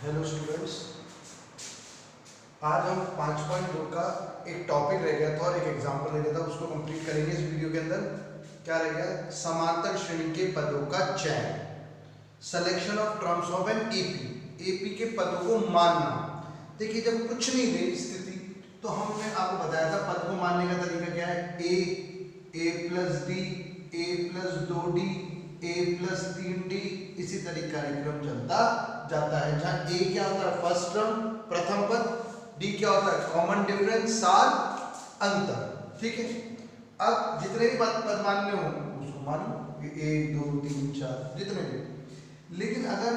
Hello students, आज हम 5.2 का एक टॉपिक रह गया था और एक एग्जांपल रह गया था, उसको कंप्लीट करेंगे इस वीडियो के अंदर। क्या रह गया? समांतर श्रेणी के पदों का चयन, selection of terms of an AP. AP के पदों को मानना। देखिए, जब कुछ नहीं दे स्थिति तो हमने आपको बताया था पद को मानने का तरीका क्या है। ए प्लस डी, ए प्लस 2d, ए प्लस 3d, इसी तरीके का कार्यक्रम चलता जाता है, जहां ए क्या होता है फर्स्ट टर्म प्रथम पद, डी क्या होता है कॉमन डिफरेंस सार अंतर। ठीक है, अब जितने भी पद मानने हो उसको मानो, 1 2 3 4 जितने भी। लेकिन अगर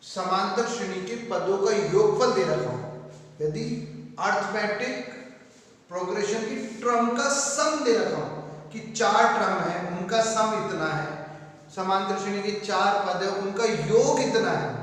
समांतर श्रेणी के पदों का योगफल दे रखा हो, यदि अर्थमेटिक प्रोग्रेशन की टर्म का सम दे रखा हो कि 4 टर्म है उनका सम इतना है, समांतर श्रेणी के 4 पद है उनका योग इतना है,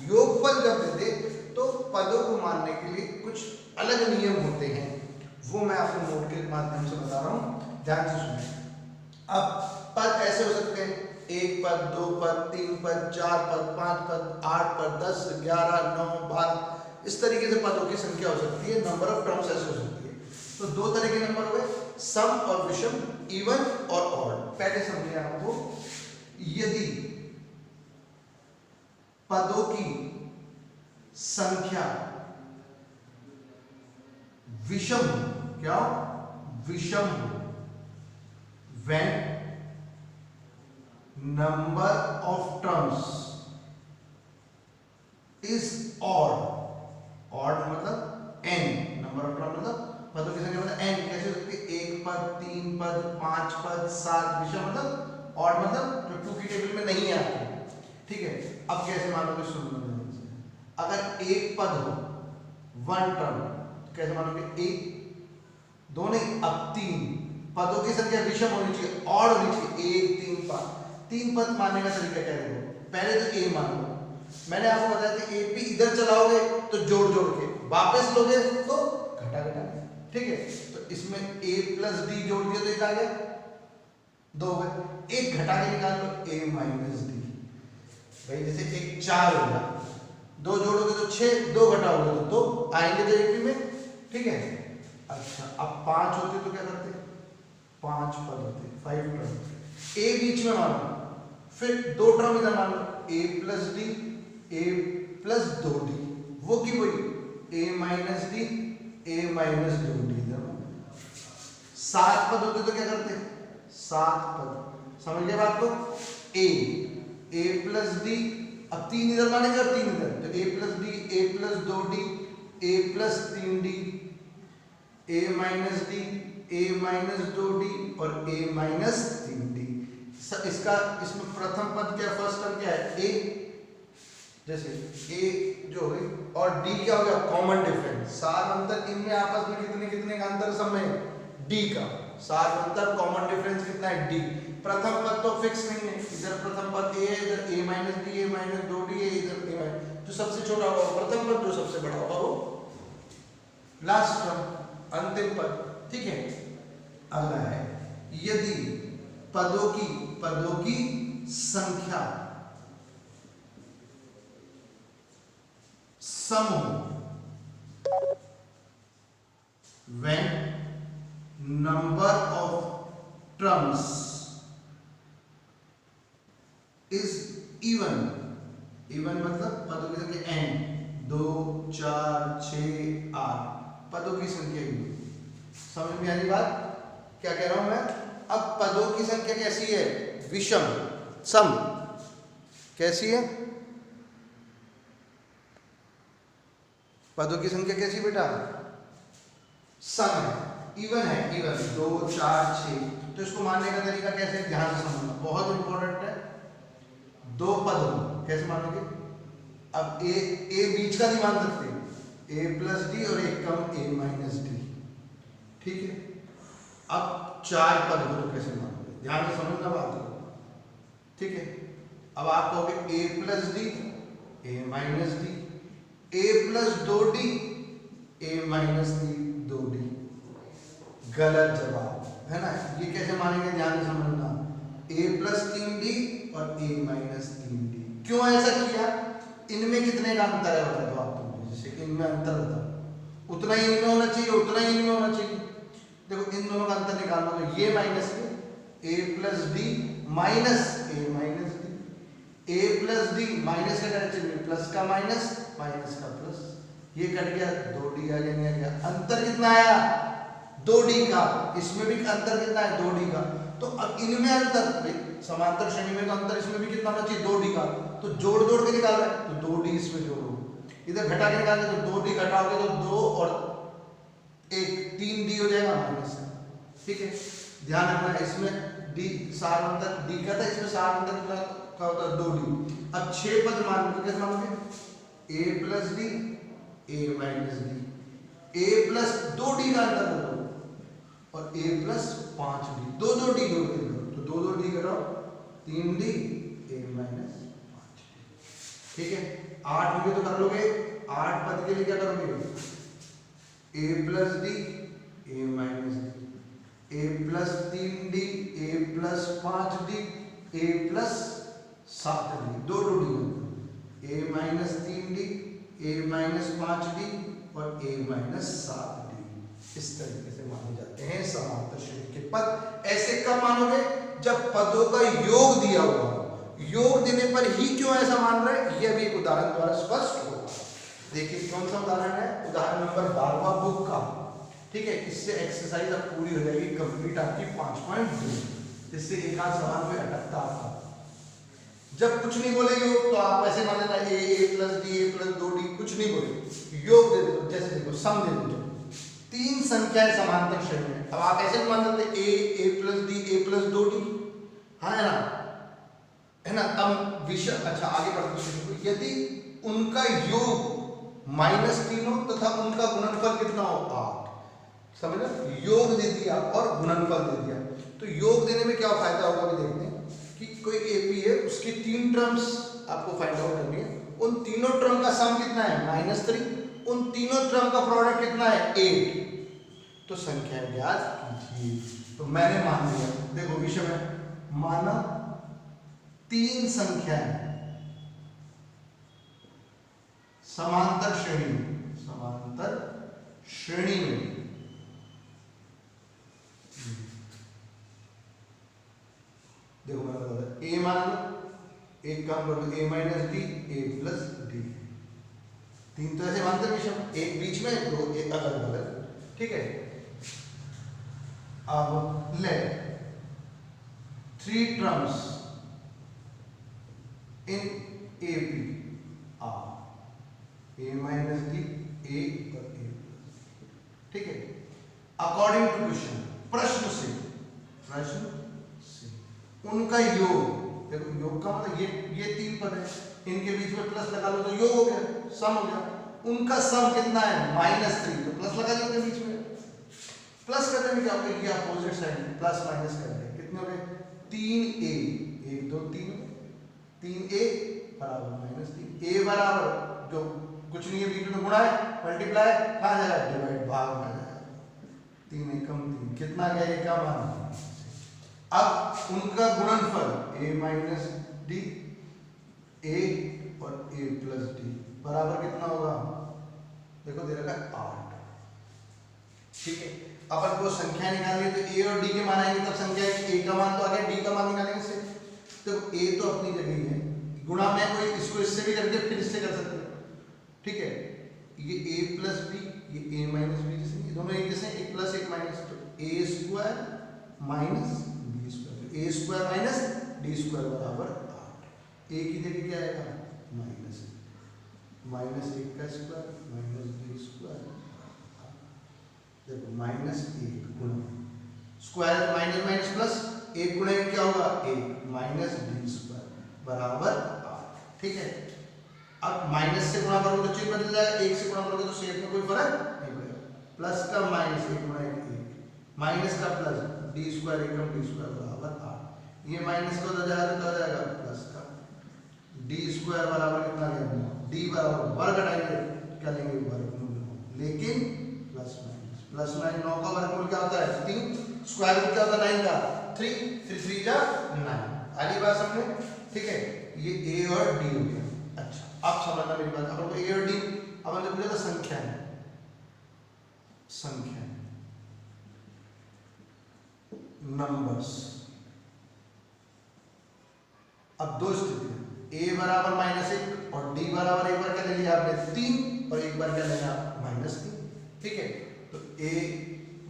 योगफल जब दे दे तो पदों को मानने के लिए कुछ अलग नियम होते हैं, वो मैं आपको नोट के माध्यम से बता रहा हूं, ध्यान से सुनिए। अब पद ऐसे हो सकते हैं 1 पद, 2 पद, 3 पद, 4 पद, 5 पद, 8 पद, 10, 11, 9, 12, इस तरीके से पदों की संख्या हो सकती है। नंबर ऑफ टर्म्स ऐसे हो सकती है। तो 2 तरह के नंबर हुए, सम और विषम, इवन और ऑड। पहले समझिए आपको, यदि पदों की संख्या विषम हो, क्या विषम हो, when number of terms is odd, odd मतलब n, नंबर ऑफ टर्म मतलब पदों की संख्या मतलब n, कैसे हो सकती है 1 पद, 3 पद, 5 पद, 7, विषम मतलब ऑड मतलब जो 2 की टेबल में नहीं है आपके। ठीक है, अब कैसे मानोगे, सुनो, अगर एक पद हो 1 टर्म तो कैसे मानोगे, 1 2 नहीं, अब 3 पदों की संख्या विषम होनी चाहिए, ऑड होनी चाहिए, 1 3 5। 3 पद मानने का तरीका क्या है, पहले तो a मान लो। मैंने आपको बताया था एपी इधर चलाओगे तो जोड़ जोड़ के, वापस लोगे तो घटा घटा। ठीक है, तो इसमें a प्लस डी जोड़ दिया तो एक आ गया, 2 गए, एक घटा के निकाल लो a माइनस डी। भाई जैसे एक 4 होगा, 2 जोड़ोगे तो 6, 2 घटाओगे तो 2 आएंगे तो एपी में। ठीक है, अच्छा अब 5 होते तो क्या करते, 5 पद होते, 5 टर्म, a बीच में मानो, फिर 2 टर्म इधर मान लो, a plus D, a plus 2d, वो की वही a minus D, a minus 2d। इधर 7 पद होते तो क्या करते, 7 पद, समझ गए बात को। a प्लस डी, अब 3 इधर मानेंगे और 3 इधर, तो a plus D, a plus 2d, a plus 3d, a minus D, a minus 2d और a माइनस 3d। इसका इसमें प्रथम पद क्या, फर्स्ट टर्म क्या है a, जैसे a जो है और d क्या हो गया कॉमन डिफरेंस, सार अंतर, इनमें आपस में कितने कितने का अंतर समय d का, सार अंतर कॉमन डिफरेंस कितना है d। प्रथम पद तो फिक्स नहीं है, इधर प्रथम पद a है, इधर a minus D, a minus 2d है, इधर a माइनस, जो सबसे छोटा होगा प्रथम पद, जो सबसे बड़ा होगा वो लास्ट टर्म, अंतिम पद। ठीक है, अगला है, यदि पदों की संख्या सम हो, when number of terms is even, even मतलब पदों की संख्या n, 2 4 6 8 पदों की संख्या even। समझ में आ रही बात क्या कह रहा हूं मैं। अब पदों की संख्या कैसी है, विषम, सम, कैसी है, पदों की संख्या कैसी बेटा, सम है, इवन है, इवन 2 4 6। तो इसको मानने का तरीका कैसे, ध्यान से समझना, बहुत इंपॉर्टेंट है। 2 पद हो, कैसे मानोगे, अब a बीच का नहीं मान सकते, a प्लस डी और एक कम a माइनस डी। ठीक है, अब 4 पद हो तो कैसे मानोगे, ध्यान से समझना बात को। ठीक है, अब आप कहोगे a plus D, a minus D, a plus 2d, a minus 2d, गलत जवाब है ना। ये कैसे मानेंगे, ध्यान से समझना, a प्लस 3d और a माइनस 3d। क्यों ऐसा किया, इनमें कितने का अंतर है बता दो आप तुम, जैसे कि इनमें अंतर बताओ, उतना ही इनमें होना चाहिए, उतना ही इनमें होना चाहिए। देखो इन दोनों का अंतर निकालना, तो ये माइनस ए प्लस डी माइनस ए माइनस डी, ए प्लस डी माइनस का डायरेक्शन में प्लस का माइनस, माइनस का प्लस, ये कट गया, 2d आ गया। अंतर कितना आया 2d का, इसमें भी अंतर कितना है 2d का। तो अब इनमें अंतर, समांतर श्रेणी में तो अंतर इसमें भी कितना होना चाहिए 2d का, तो जोड़ जोड़ के निकाल रहे हैं, तो 2d इसमें जोड़ो, इधर घटा के निकाल तो 2d घटाओगे तो 2 और 1 3d हो जाएगा माइनस, ठीक है। ध्यान रखना इसमें d सार अंतर d का था, इसमें सार अंतर कितना का होता है 2d। अब 6 पद मान लो, कैसे मानोगे a plus d a minus d, a plus 2d का अंतर करो और a प्लस 5d, 2d जोड़ के करो, तो 2d कराओ 3d a माइनस 5d, ठीक है। 8 हो गए तो कर लोगे, 8 पद के लिए क्या करोगे a plus d a minus d, a plus 3d a plus 5d a plus 7d, 2d a minus 3d a minus 5d और a माइनस 7d, इस तरीके से माने जाते हैं समांतर श्रेणी के पद। ऐसे कब मानोगे जब पदों का योग दिया हुआ, योग देने पर ही क्यों ऐसा मान रहे हैं, यह भी एक उदाहरण द्वारा स्पष्ट होगा। देखिए कौन सा उदाहरण है, उदाहरण नंबर 12वां बुक का, ठीक है। इससे एक्सरसाइज अब पूरी हो जाएगी कंप्लीट आपकी 5.2, इससे एक आध सवाल कोई अटकता आपका। जब कुछ नहीं बोलेगे तो आप ऐसे मान लेना a plus d a plus 2d, कुछ नहीं बोले, योग दे दो, जैसे देखो सम दे दो, 3 संख्याएं समांतर श्रेणी में। अब आप ऐसे मान सकते a plus d a plus 2d, हाँ है ना। अब विषय अच्छा आगे बढ़ते, यदि उनका योग -3 हो तथा उनका गुणनफल कितना हो 8, समझ लो, योग दे दिया और गुणनफल दे दिया, तो योग देने में क्या फायदा होगा अभी देखते हैं कि कोई एपी है, उसकी 3 टर्म्स आपको फाइंड आउट करनी है, उन तीनों टर्म का सम कितना है -3, उन तीनों टर्म का प्रोडक्ट कितना है 8, तो संख्या ज्ञात कीजिए। तो मैंने मान लिया, देखो विषय में माना 3 संख्याएं समांतर श्रेणी में, समांतर श्रेणी में देखो मैंने बताया a मान लो, एक काम करो a minus D a plus D, 3 तो ऐसे मानते विषम, एक बीच में दो एक अगल बगल, ठीक है। अब let 3 terms in AP are a minus D a और a प्लस, ठीक है। अकॉर्डिंग टू क्वेश्चन, प्रश्न से उनका योग, देखो योग का मतलब ये 3 पद है, इनके बीच में प्लस लगा लो तो योग हो गया, सम हो गया। उनका सम कितना है -3, तो प्लस लगा लो उनके बीच में, प्लस करने में क्या होगा, ये अपोजिट साइड प्लस माइनस कर रहे हैं, कितने हो गए 3a, 1 2 3, 3a बराबर -3, a बराबर जो कुछ नहीं है बीच में गुणा है, मल्टीप्लाई कहाँ जाएगा डिवाइड, भाग में जाएगा, 3 एकम 3, कितना गया ये का मान। अब उनका गुणनफल a माइनस डी a और a प्लस डी बराबर कितना होगा, देखो दे रखा है 8, ठीक है। अपन को संख्या निकालनी है तो a और d के मान आएंगे, तब संख्या a का मान तो आ गया, d का मान निकालेंगे इससे, तो a तो अपनी जगह ही है, गुणा में कोई इसको इससे भी करके फिर इससे कर सकते हैं, ठीक है। ये a प्लस b, ये a माइनस b, जैसे ये दोनों एक जैसे, एक प्लस एक माइनस, तो a square minus b square, a square minus d square बराबर 8, a की जगह क्या आएगा -1 का स्क्वायर माइनस b स्क्वायर, देखो -1 गुणा स्क्वायर माइनस माइनस प्लस 1 गुणा क्या होगा 1 माइनस d स्क्वायर बराबर 8, ठीक है। अब माइनस से गुणा करोगे तो चिन्ह बदल जाएगा, 1 से गुणा करोगे तो शेप में कोई फर्क नहीं पड़ेगा, प्लस का माइनस 1 गुणा 1, माइनस का प्लस d स्क्वायर एकम d स्क्वायर बराबर 8, ये माइनस का हो जाएगा प्लस का d स्क्वायर बराबर कितना लेंगे, d बराबर वर्ग हटाएंगे क्या लेंगे वर्गमूल, लेकिन प्लस माइनस 9 का वर्गमूल क्या होता है 3, स्क्वायर रूट क्या होता है 9 का 3, 3 3 जा 9, आगे बात समझो, ठीक है। ये a और d हो गया, अच्छा अब समझना मेरी बात। अपन को ए और डी अपन ने पूछा था संख्या है, संख्या नंबर्स। अब दो स्थिति, ए बराबर -1 और डी बराबर एक बार क्या ले लिया आपने 3 और एक बार क्या लेना -3, ठीक है। तो a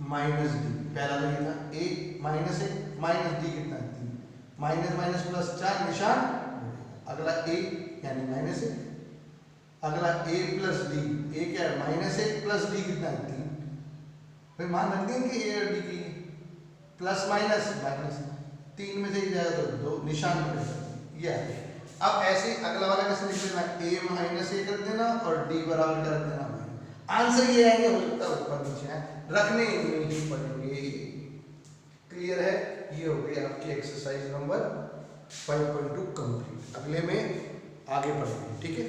माइनस डी पहला तो ये था, a -1 माइनस डी कितना है 3, माइनस माइनस प्लस 4 निशान, अगला a यानी -1, अगला a प्लस डी, a क्या है -1 प्लस डी कितना है 3, फिर मान रख देंगे कि a और d की प्लस माइनस माइनस 3 में से ही जाएगा तो 2 निशान पड़ेगा ये। अब ऐसे अगला वाला कैसे लिख देना, a -a कर देना और d बराबर कर देना, आंसर ये आएंगे, हो सकता है ऊपर नीचे है, रखने नहीं पड़ेंगे। क्लियर है, ये हो गई आपकी एक्सरसाइज नंबर 5.2 कंप्लीट। अगले में आगे बढ़ेंगे, ठीक है।